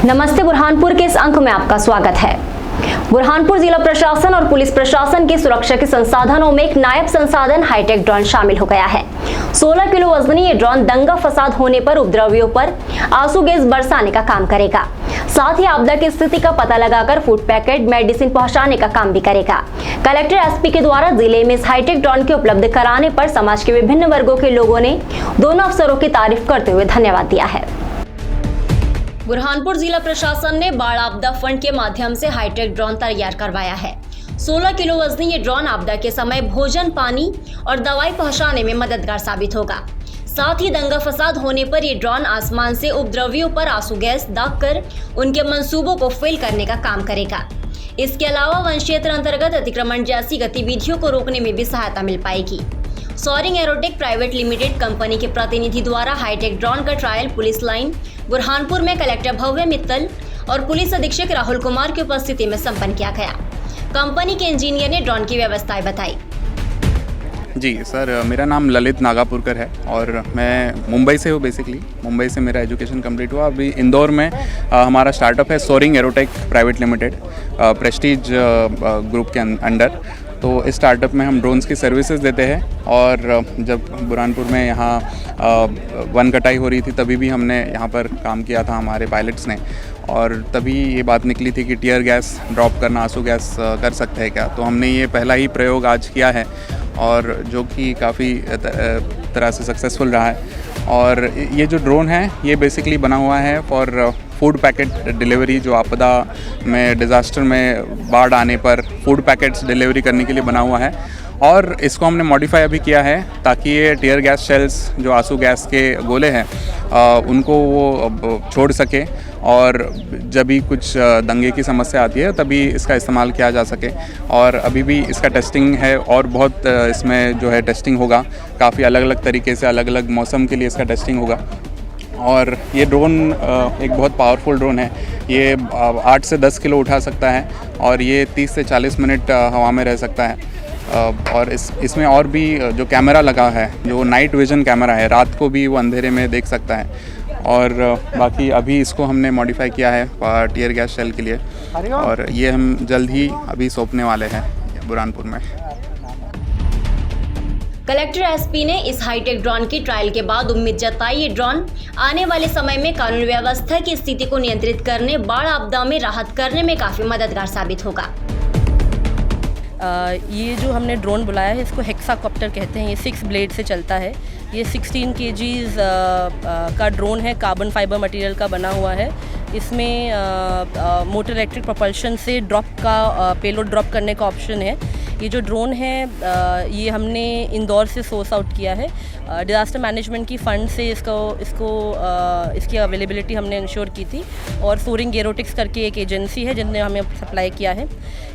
नमस्ते, बुरहानपुर के इस अंक में आपका स्वागत है। बुरहानपुर जिला प्रशासन और पुलिस प्रशासन की सुरक्षा के संसाधनों में एक नायब संसाधन हाईटेक ड्रोन शामिल हो गया है। 16 किलो वजनी ये ड्रोन दंगा फसाद होने पर उपद्रवियों पर आंसू गैस बरसाने का काम करेगा। साथ ही आपदा की स्थिति का पता लगाकर फूड पैकेट, मेडिसिन पहुंचाने का काम भी करेगा। कलेक्टर एसपी के द्वारा जिले में इस हाईटेक ड्रोन के उपलब्ध कराने पर समाज के विभिन्न वर्गों के लोगों ने दोनों अफसरों की तारीफ करते हुए धन्यवाद दिया है। बुरहानपुर जिला प्रशासन ने बाढ़ आपदा फंड के माध्यम से हाईटेक ड्रोन तैयार करवाया है। 16 किलो वजनी ये ड्रोन आपदा के समय भोजन, पानी और दवाई पहुंचाने में मददगार साबित होगा। साथ ही दंगा फसाद होने पर ये ड्रोन आसमान से उपद्रवियों पर आंसू गैस दागकर उनके मंसूबों को फेल करने का काम करेगा। इसके अलावा वन क्षेत्र अंतर्गत अतिक्रमण जैसी गतिविधियों को रोकने में भी सहायता मिल पाएगी। Soaring aerotech private limited company के प्रतिनिधि द्वारा हाईटेक ड्रोन का ट्रायल पुलिस लाइन बुरहानपुर में कलेक्टर भव्य मित्तल और पुलिस अधीक्षक राहुल कुमार की उपस्थिति में संपन्न किया गया। कंपनी के इंजीनियर ने ड्रोन की व्यवस्थाएं बताई। जी सर, मेरा नाम ललित नागापुरकर है और मैं मुंबई से हूँ। बेसिकली मुंबई से मेरा एजुकेशन कंप्लीट हुआ। अभी इंदौर में हमारा स्टार्टअप है soaring aerotech private limited, Prestige Group के अंडर। तो इस स्टार्टअप में हम ड्रोन्स की सर्विसेज देते हैं और जब बुरहानपुर में यहाँ वन कटाई हो रही थी तभी भी हमने यहाँ पर काम किया था हमारे पायलट्स ने, और तभी ये बात निकली थी कि टीयर गैस ड्रॉप करना, आंसू गैस कर सकते हैं क्या। तो हमने ये पहला ही प्रयोग आज किया है और जो कि काफ़ी तरह से सक्सेसफुल रहा है। और ये जो ड्रोन है ये बेसिकली बना हुआ है फॉर फूड पैकेट डिलीवरी। जो आपदा में, डिज़ास्टर में, बाढ़ आने पर फूड पैकेट्स डिलीवरी करने के लिए बना हुआ है। और इसको हमने मॉडिफाई अभी किया है ताकि ये टीयर गैस शेल्स, जो आंसू गैस के गोले हैं, उनको वो छोड़ सके और जब भी कुछ दंगे की समस्या आती है तभी इसका इस्तेमाल किया जा सके। और अभी भी इसका टेस्टिंग है और बहुत इसमें जो है टेस्टिंग होगा, काफ़ी अलग अलग तरीके से, अलग अलग मौसम के लिए इसका टेस्टिंग होगा। और ये ड्रोन एक बहुत पावरफुल ड्रोन है। ये 8 से 10 किलो उठा सकता है और ये 30 से 40 मिनट हवा में रह सकता है। और इसमें और भी जो कैमरा लगा है, जो नाइट विजन कैमरा है, रात को भी वो अंधेरे में देख सकता है। और बाकी अभी इसको हमने मॉडिफाई किया है टीयर गैस शेल के लिए और ये हम जल्द ही अभी सौंपने वाले हैं बुरहानपुर में। कलेक्टर एसपी ने इस हाईटेक ड्रोन की ट्रायल के बाद उम्मीद जताई ये ड्रोन आने वाले समय में कानून व्यवस्था की स्थिति को नियंत्रित करने, बाढ़ आपदा में राहत करने में काफ़ी मददगार साबित होगा। ये जो हमने ड्रोन बुलाया है इसको हेक्साकॉप्टर कहते हैं। ये 6 ब्लेड से चलता है। ये 16 kgs का ड्रोन है, कार्बन फाइबर मटेरियल का बना हुआ है। इसमें मोटर इलेक्ट्रिक प्रोपल्शन से ड्रॉप का पेलोड ड्रॉप करने का ऑप्शन है। ये जो ड्रोन है ये हमने इंदौर से सोर्स आउट किया है। डिज़ास्टर मैनेजमेंट की फ़ंड से इसकी अवेलेबिलिटी हमने इंश्योर की थी और सोरिंग एरोटिक्स करके एक एजेंसी है जिनने हमें सप्लाई किया है।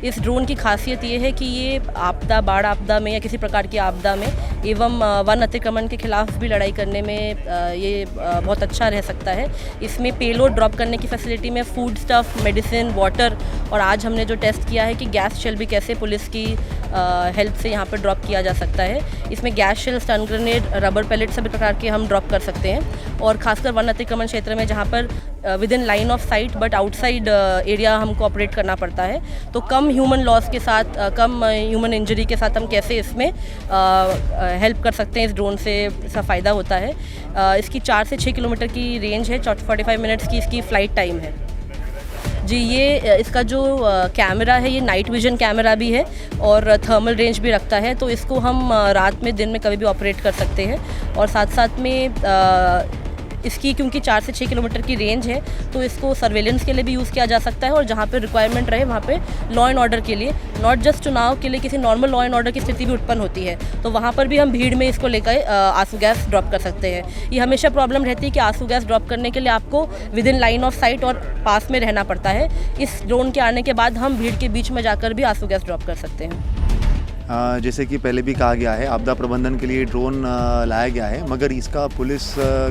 इस ड्रोन की खासियत ये है कि ये आपदा, बाढ़ आपदा में या किसी प्रकार की आपदा में एवं वन अतिक्रमण के खिलाफ भी लड़ाई करने में ये बहुत अच्छा रह सकता है। इसमें पेलोड ड्रॉप करने की फैसिलिटी में फूड स्टफ, मेडिसिन, वाटर और आज हमने जो टेस्ट किया है कि गैस शेल भी कैसे पुलिस की हेल्प से यहाँ पर ड्रॉप किया जा सकता है। इसमें gas shell, stun grenade, rubber pellet सभी प्रकार के हम ड्रॉप कर सकते हैं। और खासकर वन अतिक्रमण क्षेत्र में जहाँ पर with in line of site but outside area हमको ऑपरेट करना पड़ता है, तो कम ह्यूमन लॉस के साथ, कम ह्यूमन इंजरी के साथ हम कैसे इसमें हेल्प कर सकते हैं। इस ड्रोन से इसका फ़ायदा होता है। इसकी 4 से 6 किलोमीटर की रेंज है, 45 मिनट्स की इसकी फ़्लाइट टाइम है। जी, ये इसका जो कैमरा है ये नाइट विजन कैमरा भी है और थर्मल रेंज भी रखता है, तो इसको हम रात में, दिन में कभी भी ऑपरेट कर सकते हैं। और साथ साथ में इसकी क्योंकि 4 से 6 किलोमीटर की रेंज है तो इसको सर्वेलेंस के लिए भी यूज़ किया जा सकता है और जहाँ पे रिक्वायरमेंट रहे वहाँ पे लॉ एंड ऑर्डर के लिए, नॉट जस्ट चुनाव के लिए, किसी नॉर्मल लॉ एंड ऑर्डर की स्थिति भी उत्पन्न होती है तो वहाँ पर भी हम भीड़ में इसको लेकर आंसू गैस ड्रॉप कर सकते हैं। ये हमेशा प्रॉब्लम रहती है कि आंसू गैस ड्रॉप करने के लिए आपको with in line of site और पास में रहना पड़ता है। इस ड्रोन के आने के बाद हम भीड़ के बीच में जाकर भी आंसू गैस ड्रॉप कर सकते हैं। जैसे कि पहले भी कहा गया है, आपदा प्रबंधन के लिए ड्रोन लाया गया है, मगर इसका पुलिस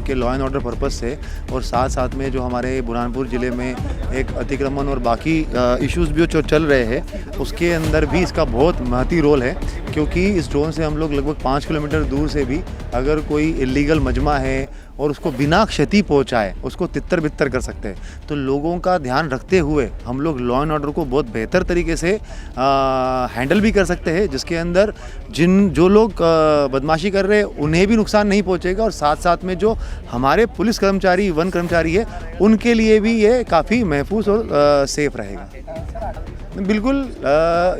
के लॉ एंड ऑर्डर पर्पस से और साथ साथ में जो हमारे बुरहानपुर ज़िले में एक अतिक्रमण और बाकी इश्यूज़ भी जो चल रहे हैं उसके अंदर भी इसका बहुत महत्वपूर्ण रोल है। क्योंकि इस ड्रोन से हम लोग लगभग 5 किलोमीटर दूर से भी अगर कोई इलीगल मजमा है और उसको बिना क्षति पहुंचाए उसको तितर बितर कर सकते हैं। तो लोगों का ध्यान रखते हुए हम लोग लॉ एंड ऑर्डर को बहुत बेहतर तरीके से हैंडल भी कर सकते हैं, जिसके अंदर जो लोग बदमाशी कर रहे हैं उन्हें भी नुकसान नहीं पहुंचेगा, और साथ साथ में जो हमारे पुलिस कर्मचारी, वन कर्मचारी है, उनके लिए भी ये काफ़ी महफूज और सेफ रहेगा। बिल्कुल,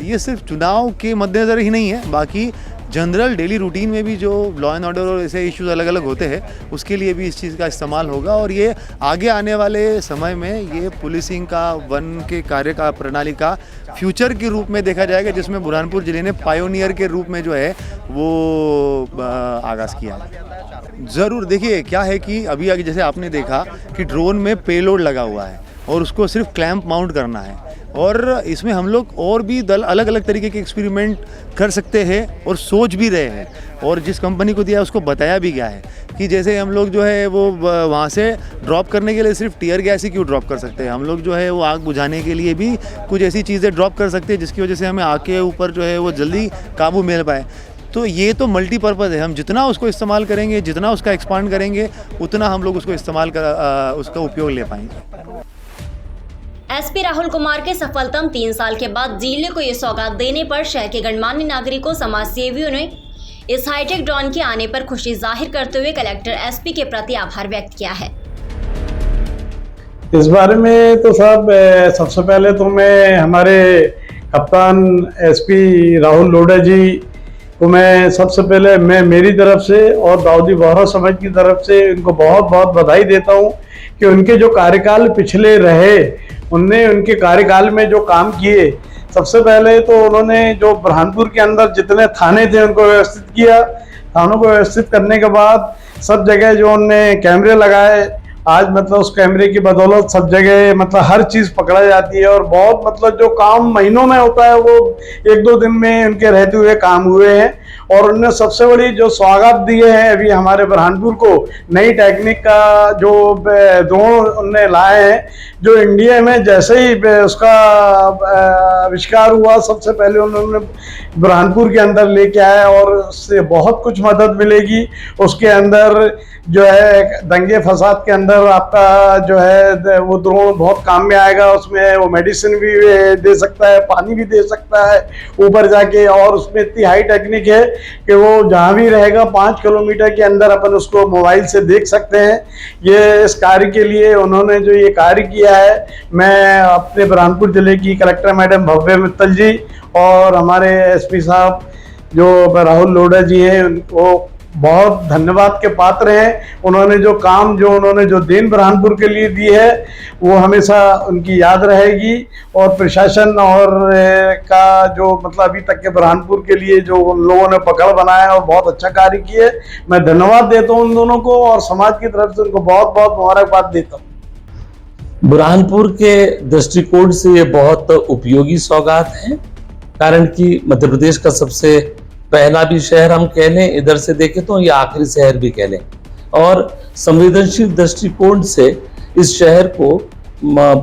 ये सिर्फ चुनाव के मद्देनज़र ही नहीं है, बाकी जनरल डेली रूटीन में भी जो लॉ एंड ऑर्डर और ऐसे इश्यूज अलग अलग होते हैं उसके लिए भी इस चीज़ का इस्तेमाल होगा। और ये आगे आने वाले समय में ये पुलिसिंग का, वन के कार्य का प्रणाली का फ्यूचर के रूप में देखा जाएगा, जिसमें बुरहानपुर ज़िले ने पायोनियर के रूप में जो है वो आगाज़ किया है। ज़रूर देखिए क्या है कि अभी आगे जैसे आपने देखा कि ड्रोन में पेलोड लगा हुआ है और उसको सिर्फ क्लैंप माउंट करना है, और इसमें हम लोग और भी अलग अलग तरीके के एक्सपेरिमेंट कर सकते हैं और सोच भी रहे हैं। और जिस कंपनी को दिया उसको बताया भी गया है कि जैसे हम लोग जो है वो वहाँ से ड्रॉप करने के लिए सिर्फ टीयर गैस ही क्यों ड्रॉप कर सकते हैं, हम लोग जो है वो आग बुझाने के लिए भी कुछ ऐसी चीज़ें ड्रॉप कर सकते हैं जिसकी वजह से हमें आग के ऊपर जो है वो जल्दी काबू मिल पाए। तो ये तो मल्टीपर्पज़ है, हम जितना उसको इस्तेमाल करेंगे, जितना उसका एक्सपांड करेंगे, उतना हम लोग उसको इस्तेमाल उसका उपयोग ले पाएंगे। एसपी राहुल कुमार के सफलतम 3 साल के बाद जिले को ये सौगात देने पर शहर के गणमान्य नागरिकों, समाज सेवियों ने इस हाईटेक ड्रोन के आने पर खुशी जाहिर करते हुए कलेक्टर एसपी के प्रति आभार व्यक्त किया है। इस बारे में तो साहब सबसे पहले तो मैं हमारे कप्तान एसपी राहुल लोढ़ा जी को मैं सबसे पहले मेरी तरफ से और दाऊदी बोहरा समाज की तरफ से उनको बहुत बहुत बधाई देता हूँ कि उनके जो कार्यकाल पिछले रहे उनके कार्यकाल में जो काम किए, सबसे पहले तो उन्होंने जो बुरहानपुर के अंदर जितने थाने थे उनको व्यवस्थित किया। थानों को व्यवस्थित करने के बाद सब जगह जो उन्होंने कैमरे लगाए, आज मतलब उस कैमरे की बदौलत सब जगह मतलब हर चीज़ पकड़ा जाती है, और बहुत मतलब जो काम महीनों में होता है वो 1-2 दिन में उनके रहते हुए काम हुए हैं। और उन्होंने सबसे बड़ी जो सौगात दिए हैं अभी हमारे बुरहानपुर को, नई टेक्निक का जो ड्रोन उन्होंने लाए हैं, जो इंडिया में जैसे ही उसका आविष्कार हुआ सबसे पहले उन्होंने बुरहानपुर के अंदर लेके आए, और उससे बहुत कुछ मदद मिलेगी। उसके अंदर जो है दंगे फसाद के अंदर आपका जो है वो ड्रोन बहुत काम में आएगा। उसमें वो मेडिसिन भी दे सकता है, पानी भी दे सकता है ऊपर जाके, और उसमें इतनी हाई टेक्निक है कि वो जहाँ भी रहेगा 5 किलोमीटर के अंदर अपन उसको मोबाइल से देख सकते हैं। ये इस कार्य के लिए उन्होंने जो ये कार्य किया है, मैं अपने बुरहानपुर जिले की कलेक्टर मैडम भव्य मित्तल जी और हमारे एसपी साहब जो राहुल लोढ़ा जी हैं उनको बहुत धन्यवाद के पात्र हैं। उन्होंने जो देन बुरहानपुर के लिए दी है वो हमेशा उनकी याद रहेगी, और प्रशासन और का जो मतलब अभी तक के बुरहानपुर के लिए जो उन लोगों ने पकड़ बनाया और बहुत अच्छा कार्य किए, मैं धन्यवाद देता हूं उन दोनों को, और समाज की तरफ से उनको बहुत बहुत मुबारकबाद देता हूँ। बुरहानपुर के दृष्टिकोण से ये बहुत उपयोगी सौगात है, कारण कि मध्य प्रदेश का सबसे पहला भी शहर हम कह लें, इधर से देखें तो ये आखिरी शहर भी कह लें, और संवेदनशील दृष्टिकोण से इस शहर को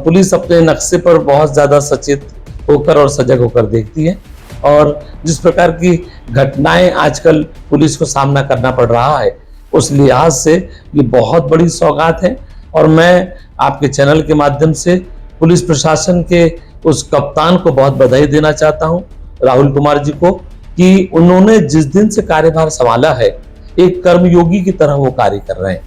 पुलिस अपने नक्शे पर बहुत ज़्यादा सचेत होकर और सजग होकर देखती है। और जिस प्रकार की घटनाएं आजकल पुलिस को सामना करना पड़ रहा है, उस लिहाज से ये बहुत बड़ी सौगात है। और मैं आपके चैनल के माध्यम से पुलिस प्रशासन के उस कप्तान को बहुत बधाई देना चाहता हूँ, राहुल कुमार जी को, कि उन्होंने जिस दिन से कार्यभार संभाला है एक कर्मयोगी की तरह वो कार्य कर रहे हैं।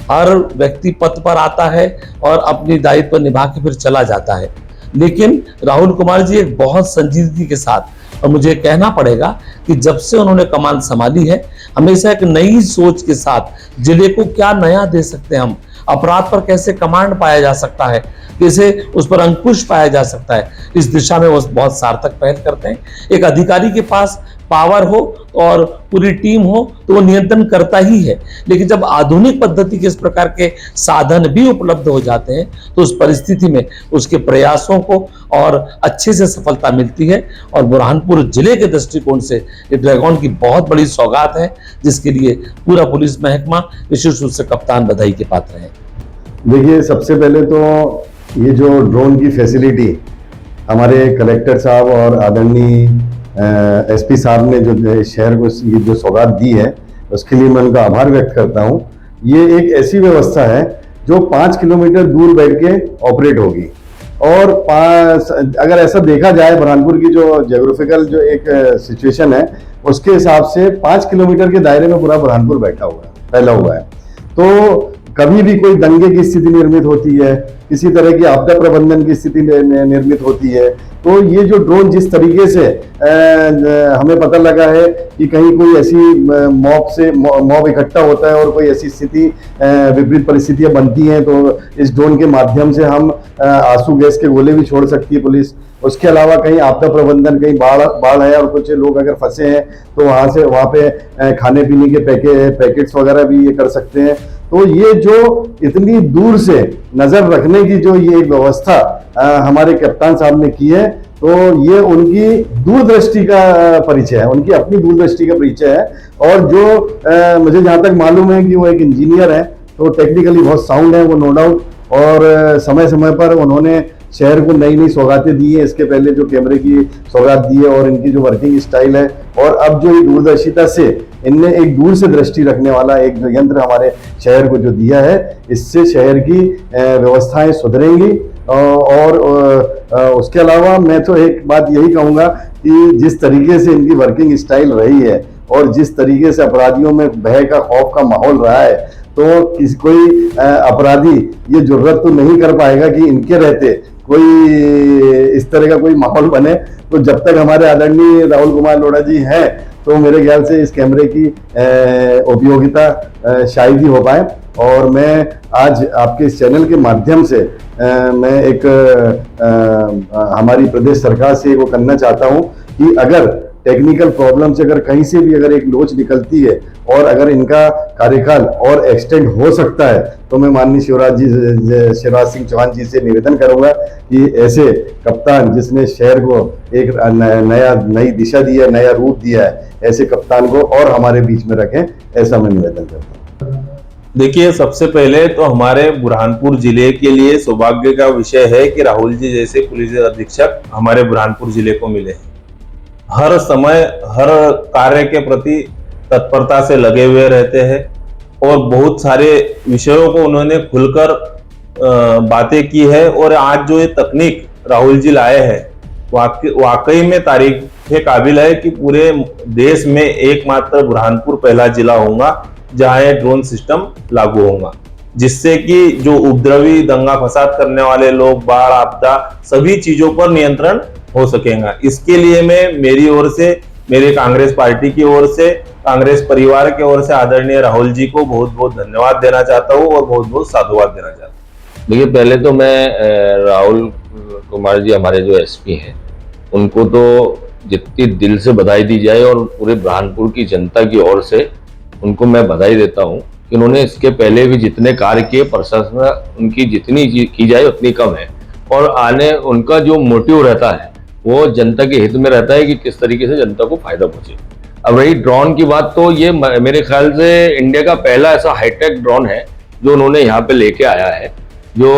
हर व्यक्ति पद पर आता है और अपनी दायित्व निभा के फिर चला जाता है, लेकिन राहुल कुमार जी एक बहुत संजीदगी के साथ, और मुझे कहना पड़ेगा कि जब से उन्होंने कमान संभाली है, हमेशा एक नई सोच के साथ जिले को क्या नया दे सकते हैं हम, अपराध पर कैसे कमांड पाया जा सकता है, कैसे उस पर अंकुश पाया जा सकता है, इस दिशा में वो बहुत सार्थक पहल करते हैं। एक अधिकारी के पास पावर हो और पूरी टीम हो तो वो नियंत्रण करता ही है, लेकिन जब आधुनिक पद्धति के इस प्रकार के साधन भी उपलब्ध हो जाते हैं तो उस परिस्थिति में उसके प्रयासों को और अच्छे से सफलता मिलती है। और बुरहानपुर जिले के दृष्टिकोण से ये ड्रैगन की बहुत बड़ी सौगात है, जिसके लिए पूरा पुलिस महकमा, विशेष रूप से कप्तान, बधाई के पात्र है। देखिए, सबसे पहले तो ये जो ड्रोन की फैसिलिटी हमारे कलेक्टर साहब और आदरणीय एसपी साहब ने जो शहर को ये जो सौगात दी है, उसके लिए मैं उनका आभार व्यक्त करता हूँ। ये एक ऐसी व्यवस्था है जो 5 किलोमीटर दूर बैठ के ऑपरेट होगी। और अगर ऐसा देखा जाए बुरहानपुर की जो ज्योग्राफिकल जो एक सिचुएशन है उसके हिसाब से 5 किलोमीटर के दायरे में पूरा बुरहानपुर बैठा हुआ है, फैला हुआ है। तो कभी भी कोई दंगे की स्थिति निर्मित होती है, किसी तरह की आपदा प्रबंधन की स्थिति निर्मित होती है, तो ये जो ड्रोन जिस तरीके से हमें पता लगा है कि कहीं कोई ऐसी मॉब इकट्ठा होता है और कोई ऐसी स्थिति विपरीत परिस्थितियां बनती हैं, तो इस ड्रोन के माध्यम से हम आंसू गैस के गोले भी छोड़ सकती है पुलिस। उसके अलावा कहीं आपदा प्रबंधन, कहीं बाढ़ है और कुछ लोग अगर फंसे हैं तो वहाँ पे खाने पीने के पैकेट्स वगैरह भी ये कर सकते हैं। तो ये जो इतनी दूर से नजर रखने की जो ये एक व्यवस्था हमारे कप्तान साहब ने की है, तो ये उनकी दूरदृष्टि का परिचय है, उनकी अपनी दूरदृष्टि का परिचय है। और जो मुझे जहाँ तक मालूम है कि वो एक इंजीनियर है, तो टेक्निकली बहुत साउंड है वो, नो डाउट। और समय समय पर उन्होंने शहर को नई नई सौगातें दी है, इसके पहले जो कैमरे की सौगात दी है और इनकी जो वर्किंग स्टाइल है, और अब जो दूरदर्शिता से इनने एक दूर से दृष्टि रखने वाला एक जो यंत्र हमारे शहर को जो दिया है, इससे शहर की व्यवस्थाएं सुधरेंगी। और उसके अलावा मैं तो एक बात यही कहूँगा कि जिस तरीके से इनकी वर्किंग स्टाइल रही है और जिस तरीके से अपराधियों में भय का, खौफ का माहौल रहा है, तो कोई अपराधी ये जुर्रत तो नहीं कर पाएगा कि इनके रहते कोई इस तरह का कोई माहौल बने। तो जब तक हमारे आदरणीय राहुल कुमार लोढ़ा जी हैं, तो मेरे ख्याल से इस कैमरे की उपयोगिता शायद ही हो पाए। और मैं आज आपके इस चैनल के माध्यम से मैं एक हमारी प्रदेश सरकार से वो करना चाहता हूँ कि अगर टेक्निकल प्रॉब्लम से अगर कहीं से भी अगर एक लोच निकलती है और अगर इनका कार्यकाल और एक्सटेंड हो सकता है, तो मैं माननीय शिवराज सिंह चौहान जी से निवेदन करूंगा कि ऐसे कप्तान जिसने शहर को एक नई दिशा दी है, नया रूप दिया है, ऐसे कप्तान को और हमारे बीच में रखें, ऐसा मैं निवेदन करता हूँ। देखिए, सबसे पहले तो हमारे बुरहानपुर जिले के लिए सौभाग्य का विषय है कि राहुल जी जैसे पुलिस अधीक्षक हमारे बुरहानपुर जिले को मिले। हर समय हर कार्य के प्रति तत्परता से लगे हुए रहते हैं और बहुत सारे विषयों को उन्होंने खुलकर बातें की है। और आज जो ये तकनीक राहुल जी लाए हैं, वाकई में तारीफ के काबिल है कि पूरे देश में एकमात्र बुरहानपुर पहला जिला होगा जहां ये ड्रोन सिस्टम लागू होगा, जिससे कि जो उपद्रवी, दंगा फसाद करने वाले लोग, बाढ़, आपदा, सभी चीजों पर नियंत्रण हो सकेगा। इसके लिए मैं मेरी ओर से, मेरे कांग्रेस पार्टी की ओर से, कांग्रेस परिवार की ओर से आदरणीय राहुल जी को बहुत बहुत धन्यवाद देना चाहता हूँ और बहुत बहुत साधुवाद देना चाहता हूँ। देखिए, पहले तो मैं राहुल कुमार जी हमारे जो एसपी हैं, उनको तो जितनी दिल से बधाई दी जाए और पूरे बुरहानपुर की जनता की ओर से उनको मैं बधाई देता हूँ कि उन्होंने इसके पहले भी जितने कार्य किए, प्रशंसा उनकी जितनी की जाए उतनी कम है। और आने उनका जो मोटिव रहता है वो जनता के हित में रहता है कि किस तरीके से जनता को फायदा पहुंचे। अब रही ड्रोन की बात, तो ये मेरे ख्याल से इंडिया का पहला ऐसा हाईटेक ड्रोन है जो उन्होंने यहाँ पे लेके आया है, जो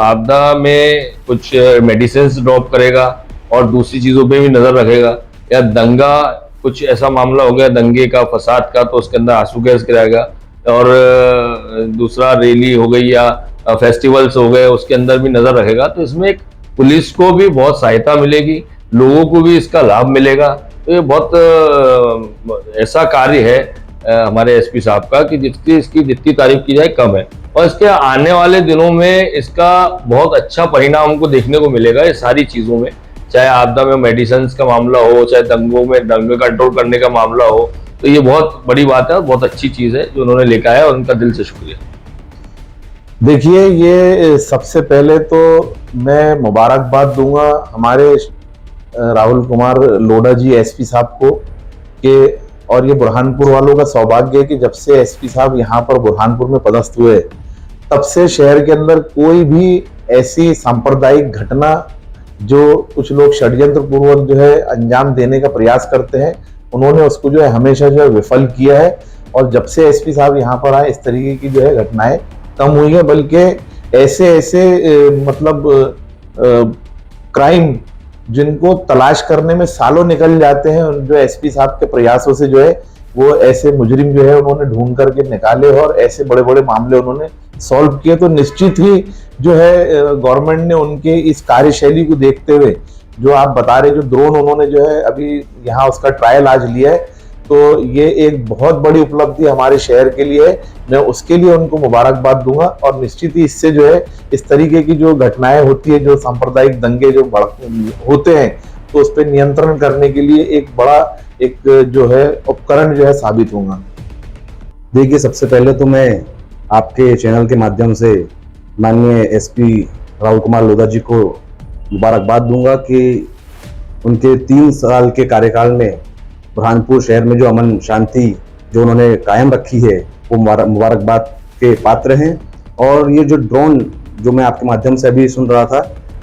आपदा में कुछ मेडिसिन ड्रॉप करेगा और दूसरी चीज़ों पे भी नज़र रखेगा। या दंगा, कुछ ऐसा मामला हो गया दंगे का, फसाद का, तो उसके अंदर आंसू गैस गिराएगा। और दूसरा रैली हो गई या फेस्टिवल्स हो गए, उसके अंदर भी नज़र रखेगा। तो इसमें एक पुलिस को भी बहुत सहायता मिलेगी, लोगों को भी इसका लाभ मिलेगा। तो ये बहुत ऐसा कार्य है हमारे एसपी साहब का कि इसकी जितनी तारीफ की जाए कम है। और इसके आने वाले दिनों में इसका बहुत अच्छा परिणाम हमको देखने को मिलेगा। ये सारी चीज़ों में, चाहे आपदा में मेडिसिन का मामला हो, चाहे दंगों में दंगे कंट्रोल करने का मामला हो, तो ये बहुत बड़ी बात है और बहुत अच्छी चीज़ है जो उन्होंने लेकर आया, और उनका दिल से शुक्रिया। देखिए, ये सबसे पहले तो मैं मुबारकबाद दूंगा हमारे राहुल कुमार लोढ़ा जी एसपी साहब को कि, और ये बुरहानपुर वालों का सौभाग्य है कि जब से एसपी साहब यहाँ पर बुरहानपुर में पदस्थ हुए, तब से शहर के अंदर कोई भी ऐसी सांप्रदायिक घटना जो कुछ लोग षड्यंत्र पूर्वक जो है अंजाम देने का प्रयास करते हैं, उन्होंने उसको जो है हमेशा जो है विफल किया है। और जब से एसपी साहब यहाँ पर आए, इस तरीके की जो है घटनाएं कम हुई है, बल्कि ऐसे मतलब क्राइम जिनको तलाश करने में सालों निकल जाते हैं, जो एसपी साहब के प्रयासों से जो है वो ऐसे मुजरिम जो है उन्होंने ढूंढ करके निकाले और ऐसे बड़े बड़े मामले उन्होंने सॉल्व किए। तो निश्चित ही जो है गवर्नमेंट ने उनके इस कार्यशैली को देखते हुए जो आप बता रहे जो ड्रोन उन्होंने जो है अभी यहाँ उसका ट्रायल आज लिया है, तो ये एक बहुत बड़ी उपलब्धि हमारे शहर के लिए है। मैं उसके लिए उनको मुबारकबाद दूंगा और निश्चित ही इससे जो है इस तरीके की जो घटनाएं होती है, जो सांप्रदायिक दंगे जो होते हैं, तो उस पर नियंत्रण करने के लिए एक बड़ा एक जो है उपकरण जो है साबित होगा। देखिए, सबसे पहले तो मैं आपके चैनल के माध्यम से माननीय एसपी राहुल कुमार लोधा जी को मुबारकबाद दूंगा कि उनके 3 साल के कार्यकाल में बुरहानपुर शहर में जो अमन शांति जो उन्होंने कायम रखी है वो मुबारकबाद के पात्र हैं। और ये जो ड्रोन जो मैं आपके माध्यम से अभी सुन रहा था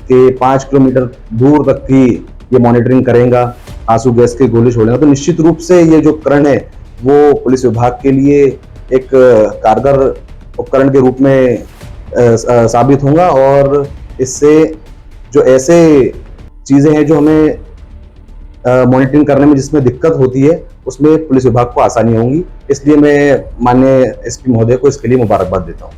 कि 5 किलोमीटर दूर तक की ये मॉनिटरिंग करेगा, आंसू गैस के गोले छोड़ेगा, तो निश्चित रूप से ये जो उपकरण है वो पुलिस विभाग के लिए एक कारगर उपकरण के रूप में साबित होगा। और इससे जो ऐसे चीज़ें हैं जो हमें मॉनिटरिंग करने में जिसमें दिक्कत होती है उसमें पुलिस विभाग को आसानी होगी। इसलिए मैं माननीय एसपी महोदय को इसके लिए मुबारकबाद देता हूँ।